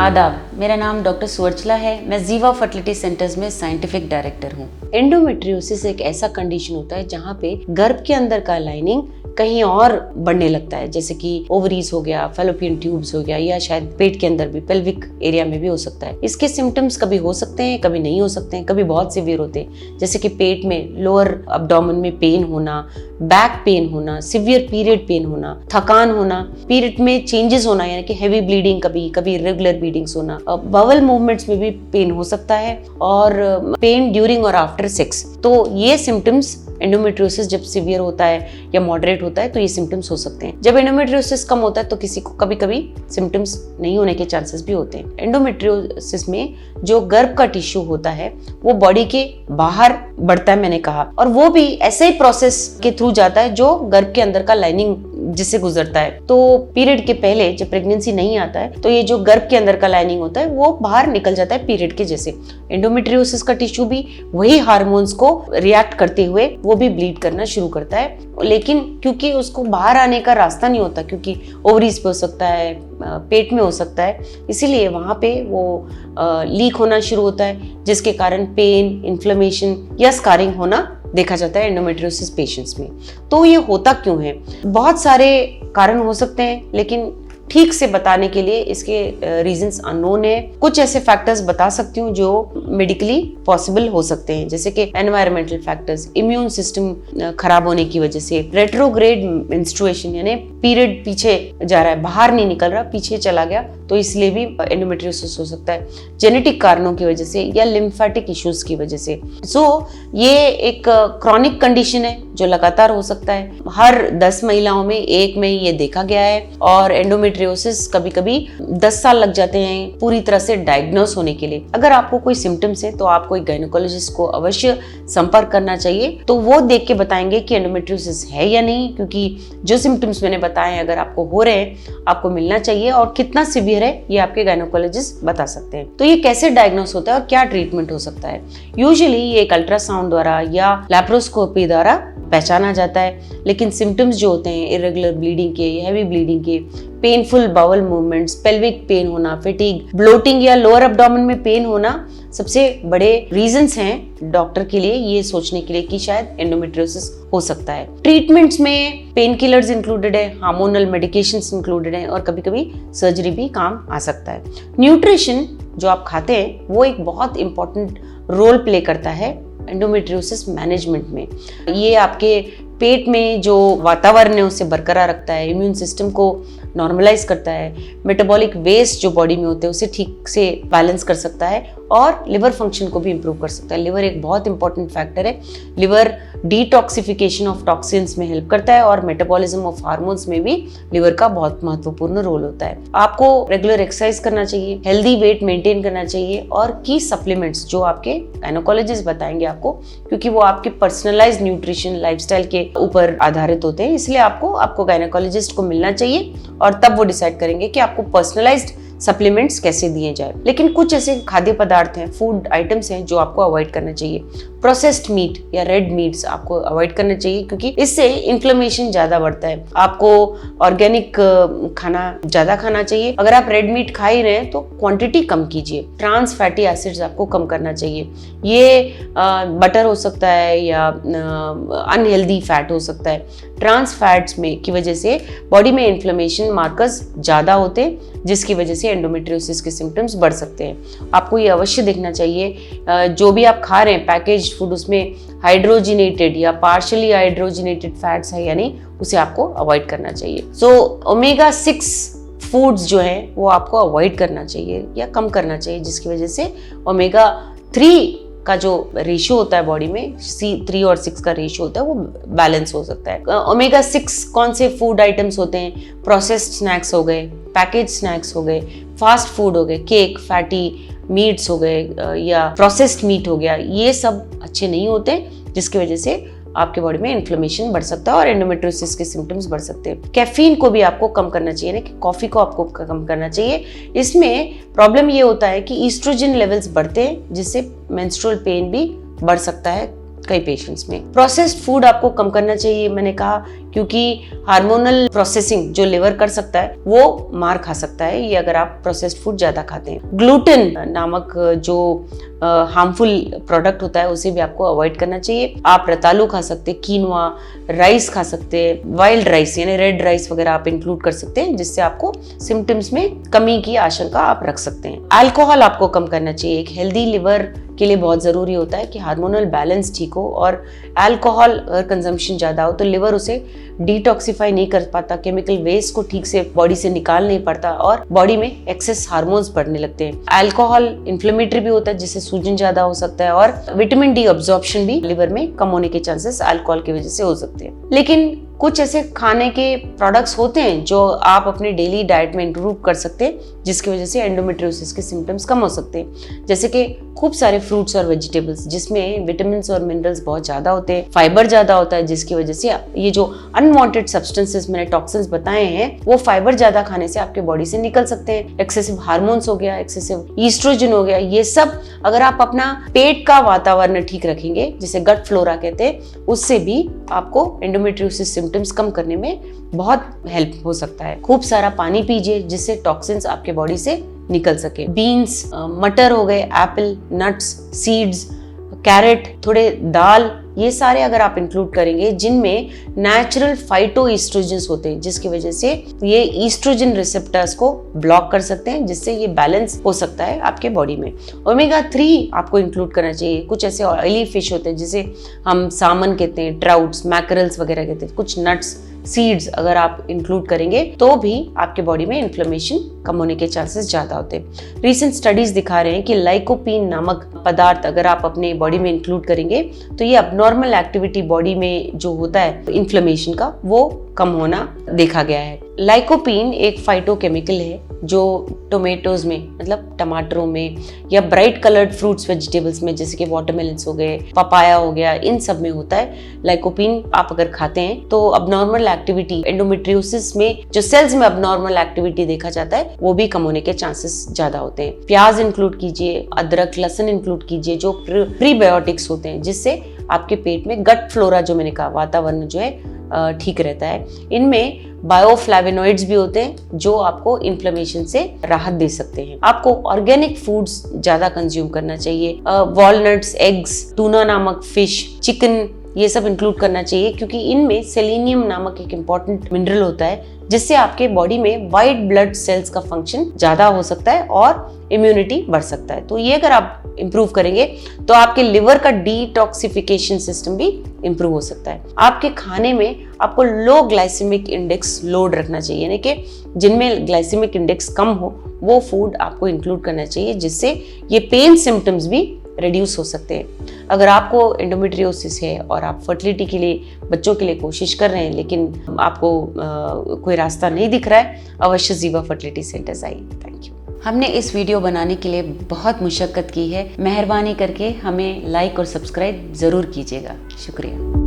आदाब, मेरा नाम डॉक्टर सुवर्चला है। मैं जीवा फर्टिलिटी सेंटर्स में साइंटिफिक डायरेक्टर हूँ। एंडोमेट्रियोसिस एक ऐसा कंडीशन होता है जहाँ पे गर्भ के अंदर का लाइनिंग कहीं और बढ़ने लगता है, जैसे कि ओवरीज हो गया, फैलोपियन ट्यूब्स हो गया, या शायद पेट के अंदर भी, पेल्विक एरिया में भी हो सकता है। इसके सिम्टम्स कभी हो सकते हैं, कभी नहीं हो सकते हैं, कभी बहुत सीवियर होते हैं, जैसे कि पेट में लोअर अब्डोमेन में पेन होना, बैक पेन होना, सीवियर पीरियड पेन होना, थकान होना, पीरियड में चेंजेस होना, यानी कि हैवी ब्लीडिंग, कभी कभी इरेगुलर ब्लीडिंग्स होना, बावल मूवमेंट्स में भी पेन हो सकता है, और पेन ड्यूरिंग और आफ्टर सेक्स। तो ये सिम्टम्स एंडोमेट्रियोसिस जब सीवियर होता है या मॉडरेट होता है तो ये सिम्टम्स हो सकते हैं। जब एंडोमेट्रियोसिस कम होता है तो किसी को कभी कभी सिम्टम्स नहीं होने के चांसेस भी होते हैं। एंडोमेट्रियोसिस में जो गर्भ का टिश्यू होता है वो बॉडी के बाहर बढ़ता है, मैंने कहा, और वो भी ऐसे ही प्रोसेस के थ्रू जाता है जो गर्भ के अंदर का लाइनिंग जिससे गुजरता है। तो पीरियड के पहले जब प्रेगनेंसी नहीं आता है तो ये जो गर्भ के अंदर का लाइनिंग होता है वो बाहर निकल जाता है पीरियड के जैसे। एंडोमेट्रियोसिस का टिश्यू भी वही हार्मोन्स को रिएक्ट करते हुए वो भी ब्लीड करना शुरू करता है, लेकिन क्योंकि उसको बाहर आने का रास्ता नहीं होता, क्योंकि ओवरीज पे हो सकता है, पेट में हो सकता है, इसीलिए वहां पे वो लीक होना शुरू होता है, जिसके कारण पेन, इन्फ्लेमेशन या स्कारिंग होना देखा जाता है एंडोमेट्रियोसिस पेशेंट्स में। तो ये होता क्यों है? बहुत सारे कारण हो सकते हैं, लेकिन ठीक से बताने के लिए इसके रीजंस अननोन है। कुछ ऐसे फैक्टर्स बता सकती हूँ जो मेडिकली पॉसिबल हो सकते हैं, जैसे कि एनवायरमेंटल फैक्टर्स, इम्यून सिस्टम खराब होने की वजह से, रेट्रोग्रेड मेंस्ट्रुएशन यानी पीरियड पीछे जा रहा है, बाहर नहीं निकल रहा, पीछे चला गया, तो इसलिए भी एंडोमेट्रियोसिस हो सकता है, जेनेटिक कारणों की वजह से या लिम्फेटिक इश्यूज की वजह से। ये एक क्रॉनिक कंडीशन है जो लगातार हो सकता है। हर 10 महिलाओं में एक में ये देखा गया है, और एंडोमेट्रियोसिस कभी कभी 10 साल लग जाते हैं पूरी तरह से डायग्नोस होने के लिए। अगर आपको कोई सिम्टम्स है तो आपको एक गायनेकोलॉजिस्ट को अवश्य संपर्क करना चाहिए, तो वो देख के बताएंगे कि एंडोमेट्रियोसिस है या नहीं, क्योंकि जो सिम्टम्स मैंने बताए अगर आपको हो रहे हैं आपको मिलना चाहिए, और कितना सीवियर है ये आपके गायनेकोलॉजिस्ट बता सकते हैं। तो ये कैसे डायग्नोस होता है और क्या ट्रीटमेंट हो सकता है? यूजुअली ये एक अल्ट्रासाउंड द्वारा या लैप्रोस्कोपी द्वारा पहचाना जाता है, लेकिन सिम्टम्स जो होते हैं इरेगुलर ब्लीडिंग के, हैवी ब्लीडिंग के, painful bowel movements, pelvic pain होना, फैटिग, ब्लोटिंग या लोअर एब्डोमेन में पेन होना सबसे बड़े रीजंस हैं डॉक्टर के लिए ये सोचने के लिए कि शायद एंडोमेट्रियोसिस हो सकता है। ट्रीटमेंट्स में पेन किलर्स इंक्लूडेड है, हार्मोनल मेडिकेशंस इंक्लूडेड है, और कभी कभी सर्जरी भी काम आ सकता है। न्यूट्रिशन जो आप खाते हैं वो एक बहुत इंपॉर्टेंट रोल प्ले करता है एंडोमेट्रियोसिस मैनेजमेंट में। ये आपके पेट में जो वातावरण है उससे बरकरार रखता है, इम्यून सिस्टम को नॉर्मलाइज करता है, मेटाबॉलिक वेस्ट जो बॉडी में होते हैं उसे ठीक से बैलेंस कर सकता है, और लिवर फंक्शन को भी इंप्रूव कर सकता है। लिवर एक बहुत इंपॉर्टेंट फैक्टर है। लिवर डिटॉक्सिफिकेशन ऑफ टॉक्सिन्स में हेल्प करता है, और मेटाबॉलिज्म ऑफ हार्मोन्स में भी लिवर का बहुत महत्वपूर्ण रोल होता है। आपको रेगुलर एक्सरसाइज करना चाहिए, हेल्दी वेट मेंटेन करना चाहिए, और की सप्लीमेंट्स जो आपके गायनेकोलॉजिस्ट बताएंगे आपको, क्योंकि वो आपके पर्सनलाइज्ड न्यूट्रिशन लाइफस्टाइल के ऊपर आधारित होते हैं, इसलिए आपको गायनेकोलॉजिस्ट को मिलना चाहिए, और तब वो डिसाइड करेंगे कि आपको पर्सनलाइज्ड सप्लीमेंट्स कैसे दिए जाए। लेकिन कुछ ऐसे खाद्य पदार्थ हैं, फूड आइटम्स हैं जो आपको अवॉइड करना चाहिए। प्रोसेस्ड मीट या रेड मीट्स आपको अवॉइड करना चाहिए, क्योंकि इससे इन्फ्लेमेशन ज्यादा बढ़ता है। आपको ऑर्गेनिक खाना ज्यादा खाना चाहिए। अगर आप रेड मीट खा ही रहे हैं तो क्वांटिटी कम कीजिए। ट्रांस फैटी एसिड्स आपको कम करना चाहिए। ये बटर हो सकता है या अनहेल्दी फैट हो सकता है। ट्रांस फैट्स में की वजह से बॉडी में इन्फ्लेमेशन मार्कर्स ज्यादा होते हैं, जिसकी वजह से एंडोमेट्रियोसिस के सिम्टम्स बढ़ सकते हैं। आपको ये अवश्य देखना चाहिए जो भी आप खा रहे हैं पैकेज फूड, उसमें हाइड्रोजिनेटेड या पार्शियली हाइड्रोजिनेटेड फैट्स है या नहीं, उसे आपको अवॉइड करना चाहिए। ओमेगा 6 फूड्स जो हैं वो आपको अवॉइड करना चाहिए या कम करना चाहिए, जिसकी वजह से ओमेगा 3 का जो रेशियो होता है बॉडी में, 3 और 6 का रेशियो होता है, वो बैलेंस हो सकता है। ओमेगा 6 कौन से फूड आइटम्स होते हैं? प्रोसेस्ड स्नैक्स हो गए, पैकेज स्नैक्स हो गए, फास्ट फूड हो गए, केक, फैटी मीट्स हो गए, या प्रोसेस्ड मीट हो गया, ये सब अच्छे नहीं होते, जिसकी वजह से आपके बॉडी में इन्फ्लेमेशन बढ़ सकता है और एंडोमेट्रियोसिस के सिम्टम्स बढ़ सकते हैं। कैफीन को भी आपको कम करना चाहिए, ना कि कॉफी को आपको कम करना चाहिए। इसमें प्रॉब्लम ये होता है कि ईस्ट्रोजन लेवल्स बढ़ते हैं, जिससे मेंस्ट्रुअल पेन भी बढ़ सकता है कई पेशेंट्स में। प्रोसेस्ड फूड आपको कम करना चाहिए, मैंने कहा, क्योंकि हार्मोनल प्रोसेसिंग जो लिवर कर सकता है वो मार खा सकता है ये अगर आप प्रोसेस्ड फूड ज्यादा खाते हैं। ग्लूटेन नामक जो हार्मफुल प्रोडक्ट होता है उसे भी आपको अवॉइड करना चाहिए। आप रतालू खा सकते हैं, कीनवा, राइस खा सकते हैं, वाइल्ड राइस यानी रेड राइस वगैरह आप इंक्लूड कर सकते हैं, जिससे आपको सिम्टम्स में कमी की आशंका आप रख सकते हैं। अल्कोहल आपको कम करना चाहिए। एक हेल्दी लिवर के लिए बहुत जरूरी होता है कि हार्मोनल बैलेंस ठीक हो, और अल्कोहल अगर कंजम्पशन ज्यादा हो तो लिवर उसे डिटॉक्सिफाई नहीं कर पाता, केमिकल वेस्ट को ठीक से बॉडी से निकाल नहीं पाता और बॉडी में एक्सेस हार्मोन्स बढ़ने लगते हैं। अल्कोहल इन्फ्लेमेटरी भी होता है जिससे सूजन ज्यादा हो सकता है, और विटामिन डी अब्जॉर्प्शन भी लिवर में कम होने के चांसेस अल्कोहल की वजह से हो सकते हैं। लेकिन कुछ ऐसे खाने के प्रोडक्ट्स होते हैं जो आप अपने डेली डाइट में इंक्लूड कर सकते हैं, जिसकी वजह से एंडोमेट्रियोसिस के सिम्टम्स कम हो सकते हैं। जैसे कि खूब सारे फ्रूट्स और वेजिटेबल्स जिसमें विटामिन और मिनरल्स बहुत ज्यादा होते हैं, फाइबर ज्यादा होता है, जिसकी वजह से ये जो अनवांटेड सब्सटेंसेस मैंने टॉक्सिन्स बताए हैं वो फाइबर ज्यादा खाने से आपके बॉडी से निकल सकते हैं। एक्सेसिव हार्मोन्स हो गया, एक्सेसिव ईस्ट्रोजन हो गया, ये सब अगर आप अपना पेट का वातावरण ठीक रखेंगे, जिसे गट फ्लोरा कहते हैं, उससे भी आपको एंडोमेट्रियोसिस सिम्टम्स कम करने में बहुत हेल्प हो सकता है। खूब सारा पानी पीजिए जिससे टॉक्सिन्स आपके बॉडी से निकल सके। बीन्स, मटर हो गए, एप्पल, नट्स, सीड्स, कैरेट, थोड़े दाल, ये सारे अगर आप इंक्लूड करेंगे जिनमें नेचुरल फाइटो ईस्ट्रोजन्स होते हैं, जिसकी वजह से ये ईस्ट्रोजन रिसेप्टर्स को ब्लॉक कर सकते हैं, जिससे ये बैलेंस हो सकता है आपके बॉडी में। ओमेगा 3 आपको इंक्लूड करना चाहिए। कुछ ऐसे ऑयली फिश होते हैं जिसे हम सामन कहते हैं, ट्राउट्स, मैकरल्स वगैरह कहते हैं, कुछ नट्स, सीड्स अगर आप इंक्लूड करेंगे तो भी आपके बॉडी में इन्फ्लेमेशन कम होने के चांसेस ज्यादा होते हैं। रीसेंट स्टडीज दिखा रहे हैं कि लाइकोपीन नामक पदार्थ अगर आप अपने बॉडी में इंक्लूड करेंगे तो ये अबनॉर्मल एक्टिविटी बॉडी में जो होता है इन्फ्लेमेशन का वो कम होना देखा गया है। लाइकोपीन एक फाइटोकेमिकल है जो टोमेटोज में, मतलब टमाटरों में, या ब्राइट कलर्ड फ्रूट्स वेजिटेबल्स में जैसे कि वाटरमेलन्स हो गए, पपाया हो गया, इन सब में होता है। लाइकोपीन आप अगर खाते हैं तो अबनॉर्मल एक्टिविटी, एंडोमेट्रियोसिस में जो सेल्स में अबनॉर्मल एक्टिविटी देखा जाता है वो भी कम होने के चांसेस ज्यादा होते हैं। प्याज इंक्लूड कीजिए, अदरक, लहसुन इंक्लूड कीजिए जो प्रीबायोटिक्स होते हैं, जिससे आपके पेट में गट फ्लोरा जो मैंने कहा वातावरण जो है ठीक रहता है। इनमें बायोफ्लेवोनॉइड्स भी होते हैं जो आपको इन्फ्लेमेशन से राहत दे सकते हैं। आपको ऑर्गेनिक फूड्स ज्यादा कंज्यूम करना चाहिए। वॉलनट्स, एग्स, टूना नामक फिश, चिकन, ये सब इंक्लूड करना चाहिए क्योंकि इनमें सेलेनियम नामक एक इम्पॉर्टेंट मिनरल होता है जिससे आपके बॉडी में व्हाइट ब्लड सेल्स का फंक्शन ज्यादा हो सकता है और इम्यूनिटी बढ़ सकता है। तो ये अगर आप इंप्रूव करेंगे तो आपके लिवर का डिटॉक्सिफिकेशन सिस्टम भी इंप्रूव हो सकता है। आपके खाने में आपको लो ग्लाइसेमिक इंडेक्स लोड रखना चाहिए, यानी कि जिनमें ग्लाइसेमिक इंडेक्स कम हो वो फूड आपको इंक्लूड करना चाहिए, जिससे ये पेन सिम्टम्स भी रिड्यूस हो सकते हैं। अगर आपको एंडोमेट्रियोसिस है और आप फर्टिलिटी के लिए, बच्चों के लिए कोशिश कर रहे हैं लेकिन आपको कोई रास्ता नहीं दिख रहा है, अवश्य जीवा फर्टिलिटी सेंटर्स आइए। Thank you. हमने इस वीडियो बनाने के लिए बहुत मुशक्कत की है, मेहरबानी करके हमें लाइक और सब्सक्राइब जरूर कीजिएगा। शुक्रिया।